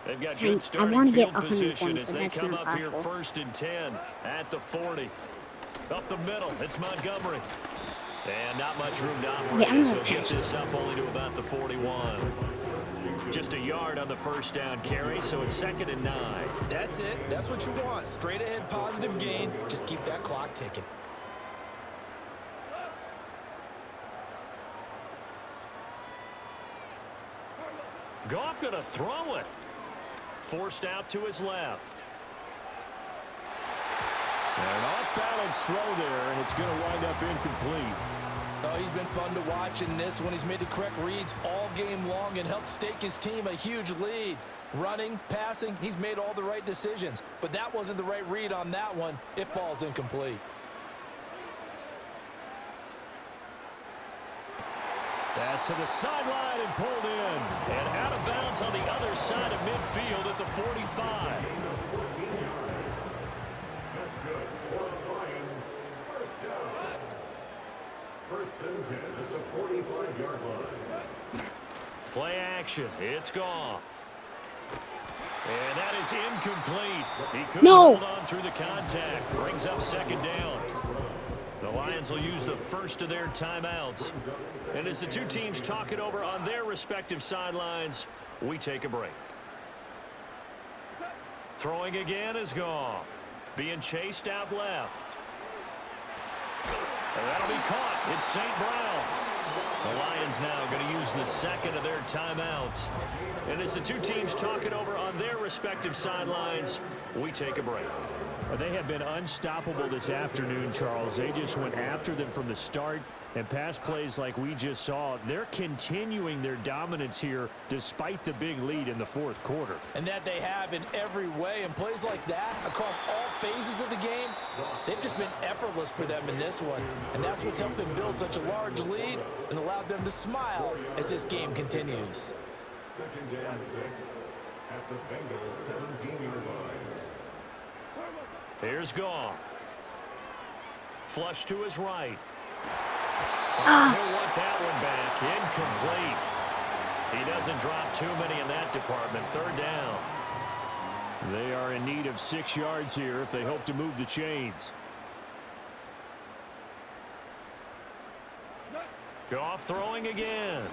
They've got I good starting wanna get field 100 position points, as but they that's come not up here possible. 1st and 10 at the 40. Up the middle, it's Montgomery. And not much room to operate, Yeah, I'm so gonna get pass this up only to about the 41. Just a yard on the 1st down carry, so it's 2nd and 9. That's it. That's what you want. Straight ahead, positive gain. Just keep that clock ticking. Goff going to throw it. forced out to his left. And an off-balance throw there, and it's going to wind up incomplete. Oh, he's been fun to watch in this one. He's made the correct reads all game long and helped stake his team a huge lead. Running, passing, he's made all the right decisions. But that wasn't the right read on that one. It falls incomplete. Pass to the sideline and pulled in. And out of bounds on the other side of midfield at the 45. First and 10 at the 45-yard line. Play action. It's Goff. And that is incomplete. He couldn't hold on through the contact. Brings up second down. The Lions will use the first of their timeouts. And as the two teams talk it over on their respective sidelines, we take a break. Throwing again is Goff. Being chased out left. And that'll be caught. It's St. Brown. The Lions now going to use the second of their timeouts. And as the two teams talk it over on their respective sidelines, we take a break. They have been unstoppable this afternoon, Charles. They just went after them from the start, and pass plays like we just saw, they're continuing their dominance here despite the big lead in the fourth quarter. And that they have in every way. And plays like that across all phases of the game, they've just been effortless for them in this one. And that's what's helped them build such a large lead and allowed them to smile as this game continues. Second and 6 at the Bengals 17-yard line. Here's Goff. Flush to his right. He'll want that one back. Incomplete. He doesn't drop too many in that department. Third down. They are in need of 6 yards here if they hope to move the chains. Goff throwing again.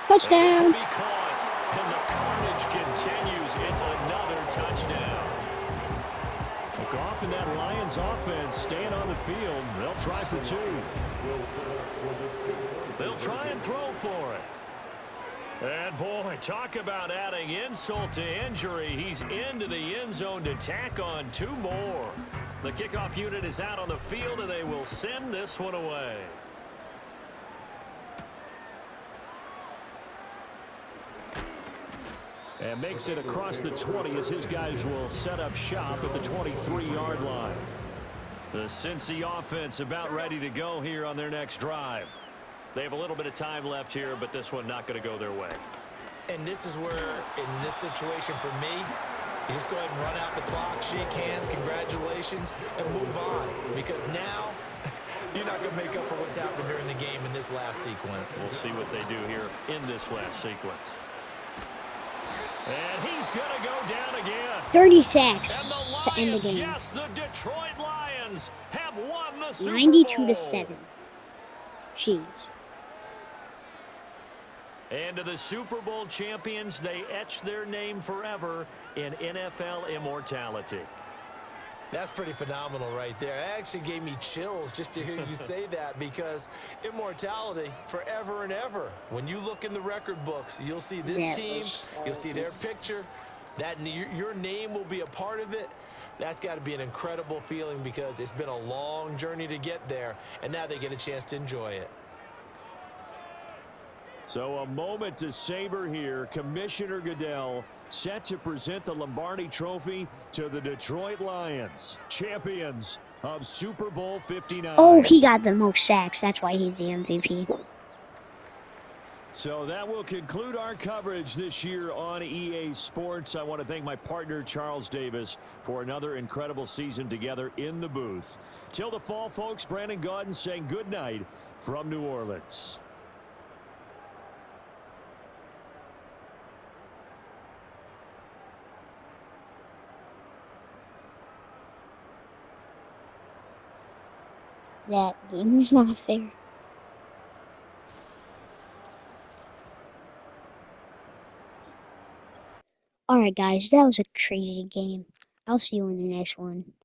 Touchdown. This will be caught. And the carnage continues. It's another touchdown. Goff and that Lions offense staying on the field. They'll try for 2. They'll try and throw for it. And boy, talk about adding insult to injury. He's into the end zone to tack on 2 more. The kickoff unit is out on the field, and they will send this one away. And makes it across the 20 as his guys will set up shop at the 23-yard line. The Cincy offense about ready to go here on their next drive. They have a little bit of time left here, but this one not going to go their way. And this is where, in this situation for me, you just go ahead and run out the clock, shake hands, congratulations, and move on. Because now, you're not going to make up for what's happened during the game in this last sequence. We'll see what they do here in this last sequence. And he's going to go down again. 30 sacks and the Lions, to end the game. Yes, the Detroit Lions have won the Super 92 Bowl. 7. Jeez. And to the Super Bowl champions, they etch their name forever in NFL immortality. That's pretty phenomenal right there. It actually gave me chills just to hear you say that, because immortality forever and ever. When you look in the record books, you'll see this team, you'll see their picture, that your name will be a part of it. That's got to be an incredible feeling, because it's been a long journey to get there, and now they get a chance to enjoy it. So a moment to savor here. Commissioner Goodell set to present the Lombardi Trophy to the Detroit Lions, champions of Super Bowl 59. Oh, he got the most sacks. That's why he's the MVP. So that will conclude our coverage this year on EA Sports. I want to thank my partner, Charles Davis, for another incredible season together in the booth. Till the fall, folks, Brandon Gaudin saying good night from New Orleans. That game was not fair. Alright guys, that was a crazy game. I'll see you in the next one.